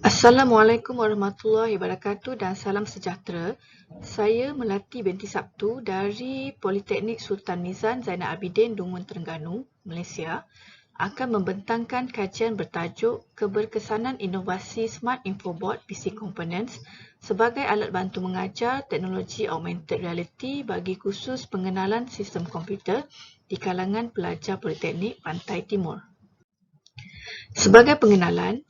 Assalamualaikum warahmatullahi wabarakatuh dan salam sejahtera. Saya Melati binti Sabtu dari Politeknik Sultan Nizam Zainal Abidin, Dungun, Terengganu, Malaysia akan membentangkan kajian bertajuk Keberkesanan Inovasi Smart Infoboard PC Components sebagai alat bantu mengajar teknologi augmented reality bagi kursus pengenalan sistem komputer di kalangan pelajar Politeknik Pantai Timur. Sebagai pengenalan,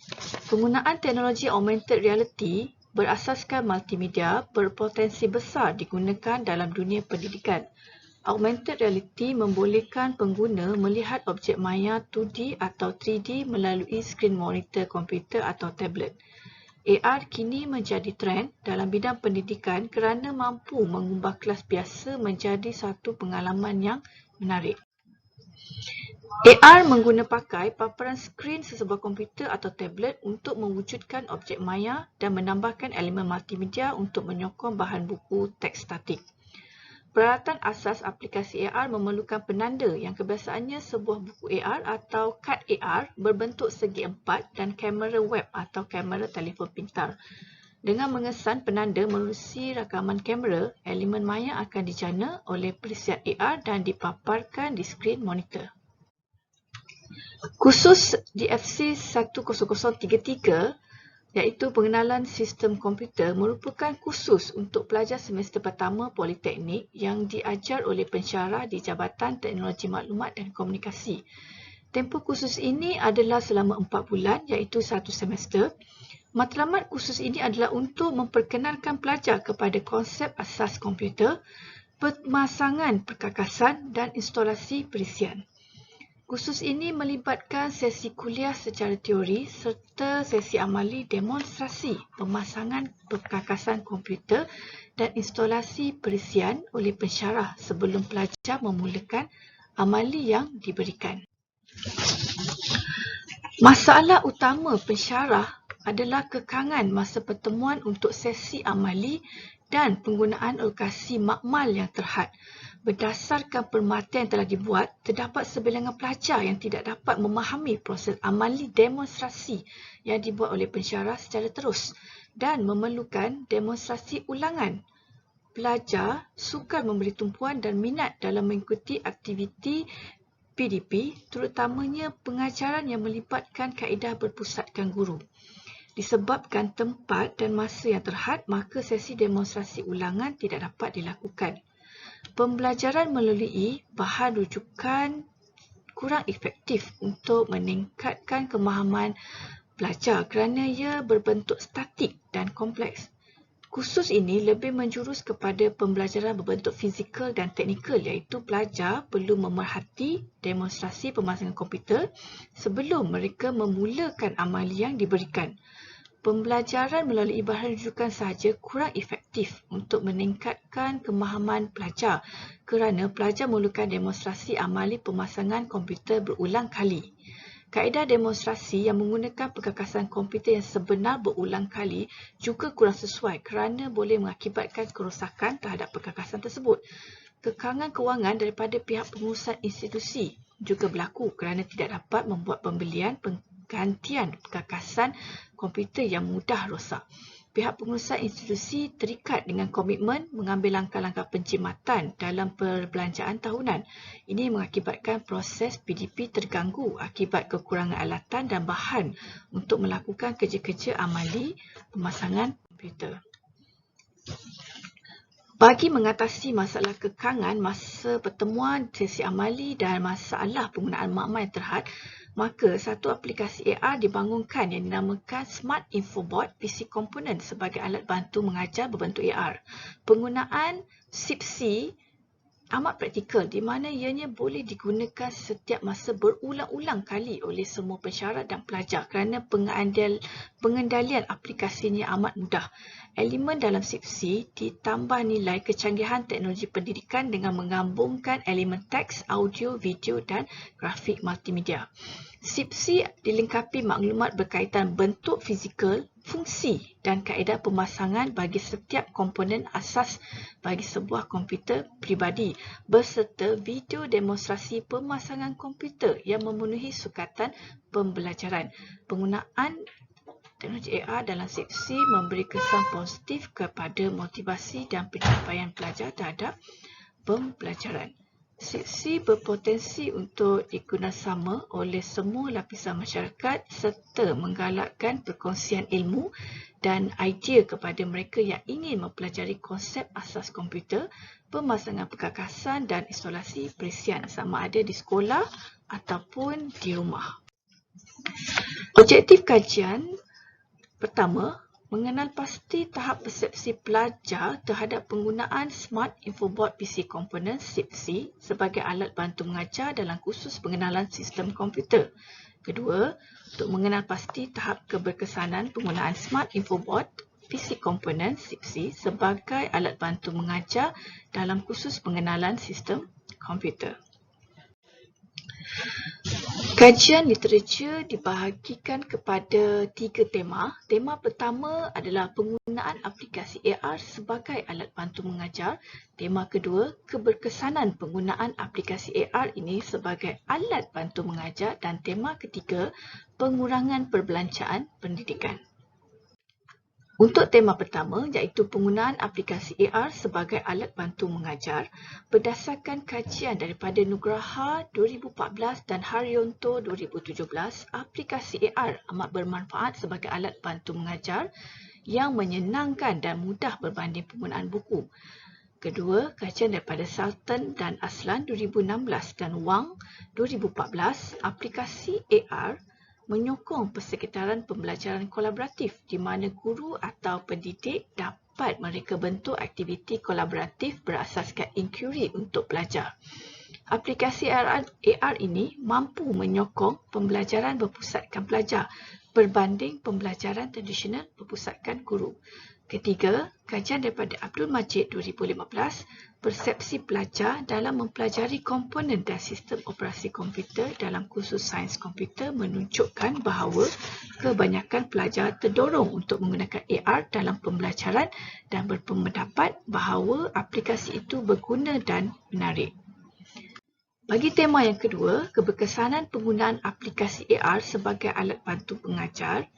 penggunaan teknologi augmented reality berasaskan multimedia berpotensi besar digunakan dalam dunia pendidikan. Augmented reality membolehkan pengguna melihat objek maya 2D atau 3D melalui skrin monitor komputer atau tablet. AR kini menjadi trend dalam bidang pendidikan kerana mampu mengubah kelas biasa menjadi satu pengalaman yang menarik. AR mengguna pakai paparan skrin sesebuah komputer atau tablet untuk mewujudkan objek maya dan menambahkan elemen multimedia untuk menyokong bahan buku teks statik. Peralatan asas aplikasi AR memerlukan penanda yang kebiasaannya sebuah buku AR atau kad AR berbentuk segi empat dan kamera web atau kamera telefon pintar. Dengan mengesan penanda menerusi rakaman kamera, elemen maya akan dijana oleh perisian AR dan dipaparkan di skrin monitor. Kursus DFC 10033 iaitu pengenalan sistem komputer merupakan kursus untuk pelajar semester pertama Politeknik yang diajar oleh pensyarah di Jabatan Teknologi Maklumat dan Komunikasi. Tempoh kursus ini adalah selama 4 bulan iaitu 1 semester. Matlamat kursus ini adalah untuk memperkenalkan pelajar kepada konsep asas komputer, pemasangan perkakasan dan instalasi perisian. Kursus ini melibatkan sesi kuliah secara teori serta sesi amali demonstrasi pemasangan perkakasan komputer dan instalasi perisian oleh pensyarah sebelum pelajar memulakan amali yang diberikan. Masalah utama pensyarah adalah kekangan masa pertemuan untuk sesi amali dan penggunaan lokasi makmal yang terhad. Berdasarkan permatian yang telah dibuat, terdapat sebilangan pelajar yang tidak dapat memahami proses amali demonstrasi yang dibuat oleh pensyarah secara terus dan memerlukan demonstrasi ulangan. Pelajar sukar memberi tumpuan dan minat dalam mengikuti aktiviti PDP, terutamanya pengajaran yang melibatkan kaedah berpusatkan guru. Disebabkan tempat dan masa yang terhad, maka sesi demonstrasi ulangan tidak dapat dilakukan. Pembelajaran melalui bahan rujukan kurang efektif untuk meningkatkan kemahaman pelajar kerana ia berbentuk statik dan kompleks. Kursus ini lebih menjurus kepada pembelajaran berbentuk fizikal dan teknikal iaitu pelajar perlu memerhati demonstrasi pemasangan komputer sebelum mereka memulakan amali yang diberikan. Pembelajaran melalui bahan rujukan sahaja kurang efektif untuk meningkatkan kemahaman pelajar kerana pelajar memerlukan demonstrasi amali pemasangan komputer berulang kali. Kaedah demonstrasi yang menggunakan perkakasan komputer yang sebenar berulang kali juga kurang sesuai kerana boleh mengakibatkan kerosakan terhadap perkakasan tersebut. Kekangan kewangan daripada pihak pengurusan institusi juga berlaku kerana tidak dapat membuat pembelian penggantian perkakasan komputer yang mudah rosak. Pihak pengurusan institusi terikat dengan komitmen mengambil langkah-langkah penjimatan dalam perbelanjaan tahunan. Ini mengakibatkan proses PDP terganggu akibat kekurangan alatan dan bahan untuk melakukan kerja-kerja amali pemasangan komputer. Bagi mengatasi masalah kekangan masa pertemuan sesi amali dan masalah penggunaan makmal yang terhad, maka satu aplikasi AR dibangunkan yang dinamakan Smart Infoboard PC Component sebagai alat bantu mengajar berbentuk AR. Penggunaan SIPC amat praktikal di mana ianya boleh digunakan setiap masa berulang-ulang kali oleh semua pensyarah dan pelajar kerana pengendalian aplikasinya amat mudah. Elemen dalam SIPC ditambah nilai kecanggihan teknologi pendidikan dengan menggabungkan elemen teks, audio, video dan grafik multimedia. SIPC dilengkapi maklumat berkaitan bentuk fizikal, fungsi dan kaedah pemasangan bagi setiap komponen asas bagi sebuah komputer peribadi berserta video demonstrasi pemasangan komputer yang memenuhi sukatan pembelajaran. Penggunaan Teknologi AR dalam seksi memberi kesan positif kepada motivasi dan pencapaian pelajar terhadap pembelajaran. Seksi berpotensi untuk digunakan oleh semua lapisan masyarakat serta menggalakkan perkongsian ilmu dan idea kepada mereka yang ingin mempelajari konsep asas komputer, pemasangan perkakasan dan instalasi perisian sama ada di sekolah ataupun di rumah. Objektif kajian pertama, mengenal pasti tahap persepsi pelajar terhadap penggunaan Smart Infoboard PC Component (SIPC) sebagai alat bantu mengajar dalam kursus pengenalan sistem komputer. Kedua, untuk mengenal pasti tahap keberkesanan penggunaan Smart Infoboard PC Component (SIPC) sebagai alat bantu mengajar dalam kursus pengenalan sistem komputer. Kajian literatur dibahagikan kepada 3 tema. Tema pertama adalah penggunaan aplikasi AR sebagai alat bantu mengajar. Tema kedua, keberkesanan penggunaan aplikasi AR ini sebagai alat bantu mengajar. Dan tema ketiga, pengurangan perbelanjaan pendidikan. Untuk tema pertama, iaitu penggunaan aplikasi AR sebagai alat bantu mengajar, berdasarkan kajian daripada Nugraha 2014 dan Haryanto 2017, aplikasi AR amat bermanfaat sebagai alat bantu mengajar yang menyenangkan dan mudah berbanding penggunaan buku. Kedua, kajian daripada Sultan dan Aslan 2016 dan Wang 2014, aplikasi AR menyokong persekitaran pembelajaran kolaboratif di mana guru atau pendidik dapat mereka bentuk aktiviti kolaboratif berasaskan inquiry untuk pelajar. Aplikasi AR ini mampu menyokong pembelajaran berpusatkan pelajar berbanding pembelajaran tradisional berpusatkan guru. Ketiga, kajian daripada Abdul Majid 2015, persepsi pelajar dalam mempelajari komponen dan sistem operasi komputer dalam kursus sains komputer menunjukkan bahawa kebanyakan pelajar terdorong untuk menggunakan AR dalam pembelajaran dan berpendapat bahawa aplikasi itu berguna dan menarik. Bagi tema yang kedua, keberkesanan penggunaan aplikasi AR sebagai alat bantu pengajar,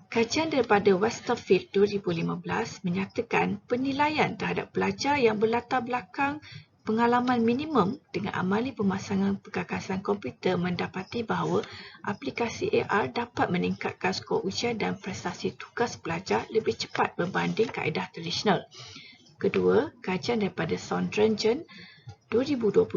kajian daripada Westerfield 2015 menyatakan penilaian terhadap pelajar yang berlatar belakang pengalaman minimum dengan amali pemasangan perkakasan komputer mendapati bahawa aplikasi AR dapat meningkatkan skor ujian dan prestasi tugas pelajar lebih cepat berbanding kaedah tradisional. Kedua, kajian daripada Sondrenjen 2020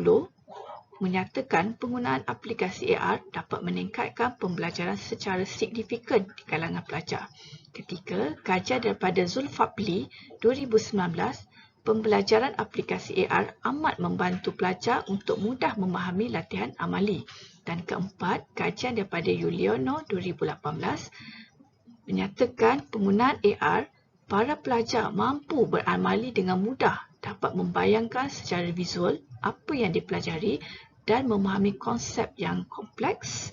menyatakan penggunaan aplikasi AR dapat meningkatkan pembelajaran secara signifikan di kalangan pelajar. Ketiga, kajian daripada Zulfabli 2019, pembelajaran aplikasi AR amat membantu pelajar untuk mudah memahami latihan amali. Dan keempat, kajian daripada Yuliano 2018 menyatakan penggunaan AR, para pelajar mampu beramali dengan mudah, dapat membayangkan secara visual apa yang dipelajari dan memahami konsep yang kompleks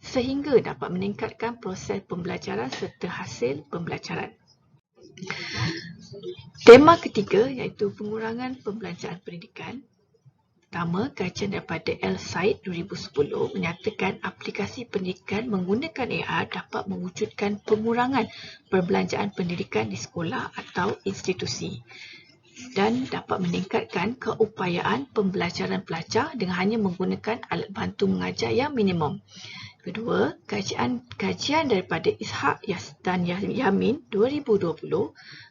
sehingga dapat meningkatkan proses pembelajaran serta hasil pembelajaran. Tema ketiga iaitu pengurangan pembelanjaan pendidikan. Pertama, kajian daripada El Said 2010 menyatakan aplikasi pendidikan menggunakan AR dapat mewujudkan pengurangan perbelanjaan pendidikan di sekolah atau institusi dan dapat meningkatkan keupayaan pembelajaran pelajar dengan hanya menggunakan alat bantu mengajar yang minimum. Kedua, kajian daripada Ishak dan Yamin 2020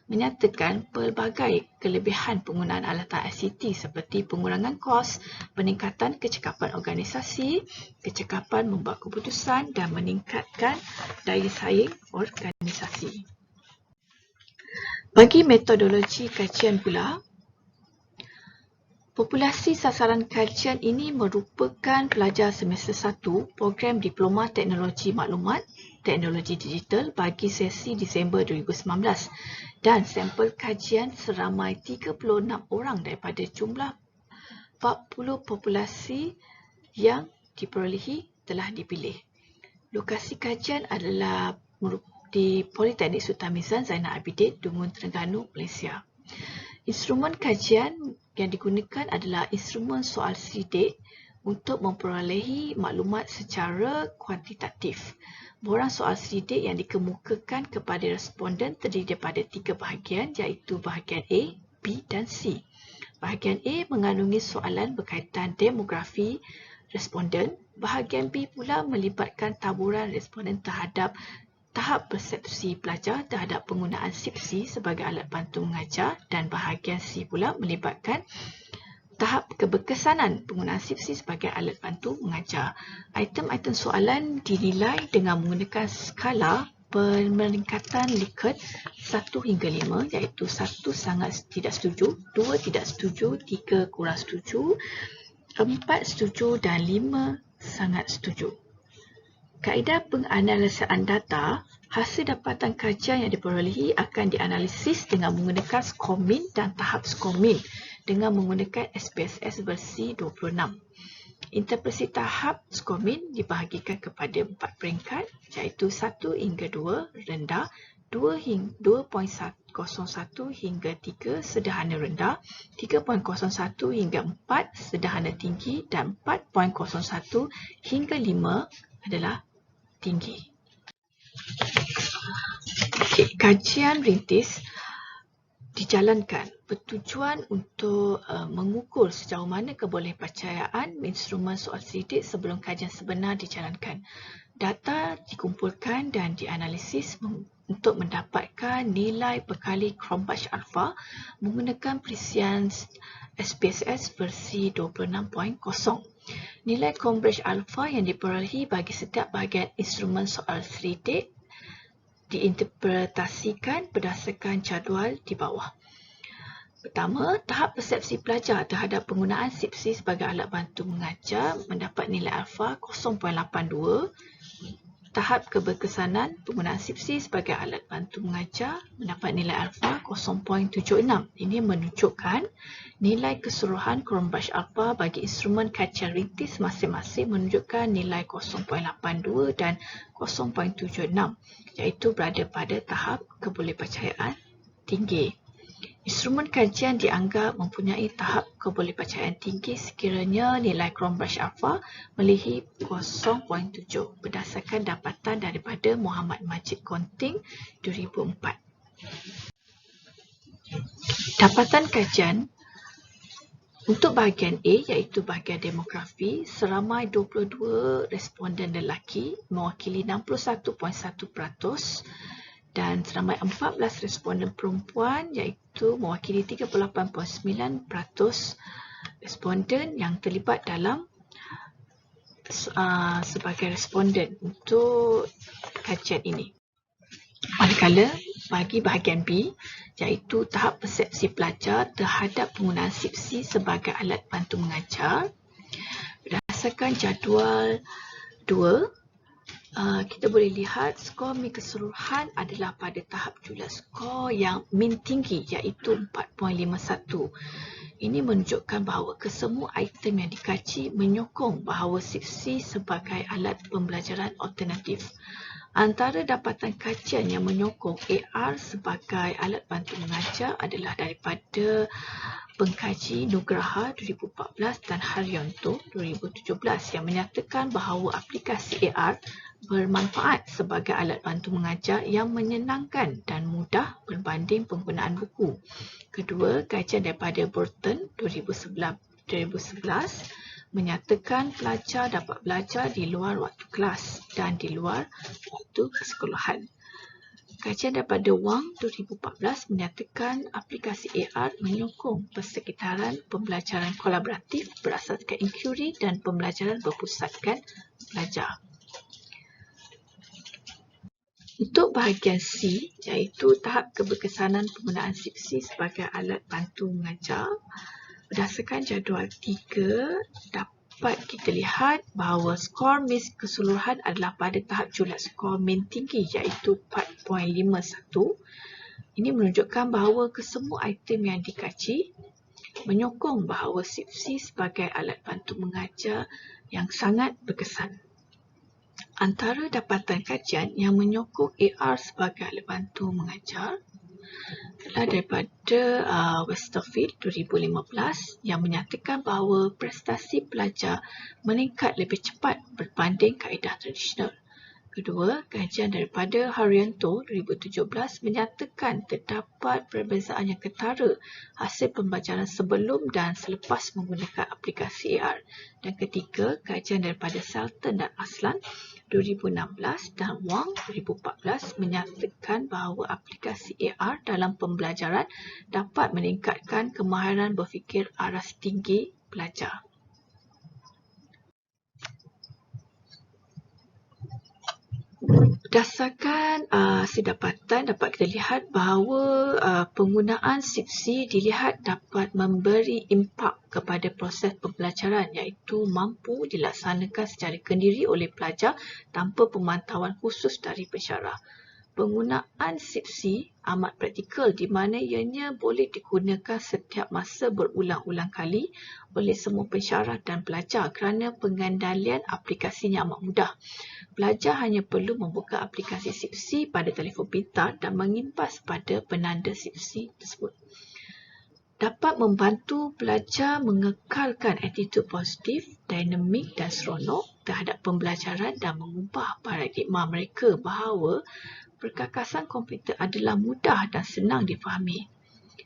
menyatakan pelbagai kelebihan penggunaan alatan ICT seperti pengurangan kos, peningkatan kecekapan organisasi, kecekapan membuat keputusan dan meningkatkan daya saing organisasi. Bagi metodologi kajian pula, populasi sasaran kajian ini merupakan pelajar semester 1 program Diploma Teknologi Maklumat, Teknologi Digital bagi sesi Disember 2019 dan sampel kajian seramai 36 orang daripada jumlah 40 populasi yang diperolehi telah dipilih. Lokasi kajian adalah di Politeknik Sultan Mizan Zainal Abidin, Dungun, Terengganu, Malaysia. Instrumen kajian yang digunakan adalah instrumen soal sidik, untuk memperolehi maklumat secara kuantitatif. Borang soal selidik yang dikemukakan kepada responden terdiri daripada 3 bahagian iaitu bahagian A, B dan C. Bahagian A mengandungi soalan berkaitan demografi responden. Bahagian B pula melibatkan taburan responden terhadap tahap persepsi pelajar terhadap penggunaan SIPSI sebagai alat bantu mengajar, dan bahagian C pula melibatkan tahap keberkesanan penggunaan SIPSI sebagai alat bantu mengajar. Item-item soalan dinilai dengan menggunakan skala peningkatan Likert 1 hingga 5 iaitu 1 sangat tidak setuju, 2 tidak setuju, 3 kurang setuju, 4 setuju dan 5 sangat setuju. Kaedah penganalisaan data, hasil dapatan kajian yang diperolehi akan dianalisis dengan menggunakan skor min dan tahap skor min dengan menggunakan SPSS versi 26. Interpretasi tahap skor min dibahagikan kepada 4 peringkat iaitu 1 hingga 2 rendah, 2.01 hingga 3 sederhana rendah, 3.01 hingga 4 sederhana tinggi dan 4.01 hingga 5 adalah tinggi. Kajian rintis dijalankan bertujuan untuk mengukur sejauh mana kebolehpercayaan instrumen soal selidik sebelum kajian sebenar dijalankan. Data dikumpulkan dan dianalisis untuk mendapatkan nilai berkali Cronbach alpha menggunakan perisian SPSS versi 26.0. Nilai Cronbach alpha yang diperolehi bagi setiap bahagian instrumen soal selidik diinterpretasikan berdasarkan jadual di bawah. Pertama, tahap persepsi pelajar terhadap penggunaan SIPSI sebagai alat bantu mengajar mendapat nilai alfa 0.82. Tahap keberkesanan penggunaan SIPSI sebagai alat bantu mengajar mendapat nilai alfa 0.76. Ini menunjukkan nilai keseluruhan Cronbach alpha bagi instrumen kajian rintis masing-masing menunjukkan nilai 0.82 dan 0.76, iaitu berada pada tahap kebolehpercayaan tinggi. Instrumen kajian dianggap mempunyai tahap kebolehpercayaan tinggi sekiranya nilai Cronbach alpha melebihi 0.7 berdasarkan dapatan daripada Muhammad Majid Konting 2004. Dapatan kajian untuk bahagian A iaitu bahagian demografi, seramai 22 responden lelaki mewakili 61.1%. Dan seramai 14 responden perempuan iaitu mewakili 38.9% responden yang terlibat dalam sebagai responden untuk kajian ini. Manakala bagi bahagian B iaitu tahap persepsi pelajar terhadap penggunaan SIPSI sebagai alat bantu mengajar, berdasarkan jadual 2, kita boleh lihat skor min keseluruhan adalah pada tahap jumlah skor yang min tinggi iaitu 4.51. Ini menunjukkan bahawa kesemua item yang dikaji menyokong bahawa SIPSI sebagai alat pembelajaran alternatif. Antara dapatan kajian yang menyokong AR sebagai alat bantu mengajar adalah daripada pengkaji Nugraha 2014 dan Haryanto 2017 yang menyatakan bahawa aplikasi AR bermanfaat sebagai alat bantu mengajar yang menyenangkan dan mudah berbanding penggunaan buku. Kedua, kajian daripada Burton 2011 menyatakan pelajar dapat belajar di luar waktu kelas dan di luar waktu persekolahan. Kajian daripada Wang 2014 menyatakan aplikasi AR menyokong persekitaran pembelajaran kolaboratif berasaskan inquiry dan pembelajaran berpusatkan belajar. Untuk bahagian C, iaitu tahap keberkesanan penggunaan SIPSI sebagai alat bantu mengajar, berdasarkan jadual 3, dapat kita lihat bahawa skor min keseluruhan adalah pada tahap jumlah skor min tinggi iaitu 4.51. Ini menunjukkan bahawa kesemua item yang dikaji menyokong bahawa SIPSI sebagai alat bantu mengajar yang sangat berkesan. Antara dapatan kajian yang menyokong AR sebagai alat bantu mengajar adalah daripada Westerfield 2015 yang menyatakan bahawa prestasi pelajar meningkat lebih cepat berbanding kaedah tradisional. Kedua, kajian daripada Haryanto 2017 menyatakan terdapat perbezaan yang ketara hasil pembelajaran sebelum dan selepas menggunakan aplikasi AR. Dan ketiga, kajian daripada Selton dan Aslan 2016 dan Wang 2014 menyatakan bahawa aplikasi AR dalam pembelajaran dapat meningkatkan kemahiran berfikir aras tinggi pelajar. Berdasarkan sedapatan dapat kita lihat bahawa penggunaan SIPSI dilihat dapat memberi impak kepada proses pembelajaran iaitu mampu dilaksanakan secara kendiri oleh pelajar tanpa pemantauan khusus dari pensyarah. Penggunaan SIPSI amat praktikal di mana ianya boleh digunakan setiap masa berulang-ulang kali oleh semua pensyarah dan pelajar kerana pengendalian aplikasinya amat mudah. Pelajar hanya perlu membuka aplikasi SIPSI pada telefon pintar dan mengimbas pada penanda SIPSI tersebut. Dapat membantu pelajar mengekalkan attitude positif, dinamik dan seronok terhadap pembelajaran dan mengubah paradigma mereka bahawa perkakasan komputer adalah mudah dan senang difahami.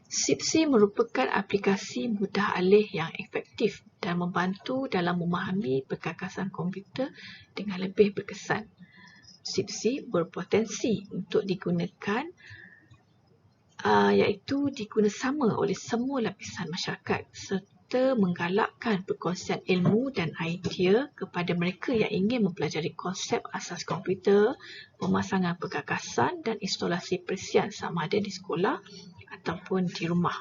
SIPSI merupakan aplikasi mudah alih yang efektif dan membantu dalam memahami perkakasan komputer dengan lebih berkesan. SIPSI berpotensi untuk digunakan iaitu diguna sama oleh semua lapisan masyarakat serta menggalakkan perkongsian ilmu dan idea kepada mereka yang ingin mempelajari konsep asas komputer, pemasangan perkakasan dan instalasi perisian sama ada di sekolah ataupun di rumah.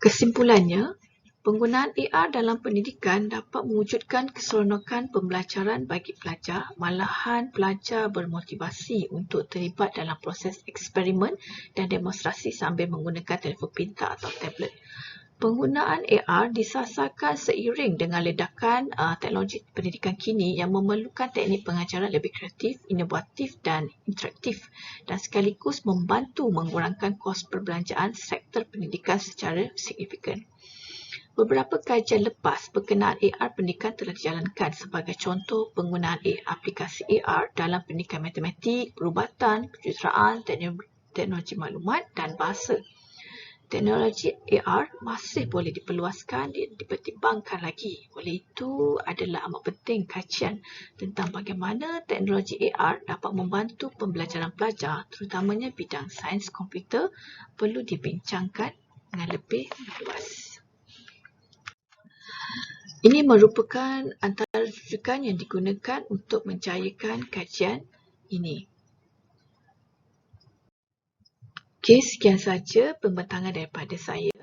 Kesimpulannya, penggunaan AR dalam pendidikan dapat mewujudkan keseronokan pembelajaran bagi pelajar, malahan pelajar bermotivasi untuk terlibat dalam proses eksperimen dan demonstrasi sambil menggunakan telefon pintar atau tablet. Penggunaan AR disasarkan seiring dengan ledakan teknologi pendidikan kini yang memerlukan teknik pengajaran lebih kreatif, inovatif dan interaktif dan sekaligus membantu mengurangkan kos perbelanjaan sektor pendidikan secara signifikan. Beberapa kajian lepas berkenaan AR pendidikan telah dijalankan sebagai contoh penggunaan aplikasi AR dalam pendidikan matematik, perubatan, kejuruteraan, teknologi maklumat dan bahasa. Teknologi AR masih boleh diperluaskan dan dipertimbangkan lagi. Oleh itu adalah amat penting kajian tentang bagaimana teknologi AR dapat membantu pembelajaran pelajar terutamanya bidang sains komputer perlu dibincangkan dengan lebih luas. Ini merupakan antara rujukan yang digunakan untuk menjayakan kajian ini. Okey, sekian saja pembentangan daripada saya.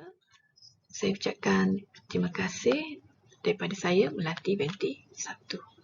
Saya ucapkan terima kasih daripada saya, Melati binti 1.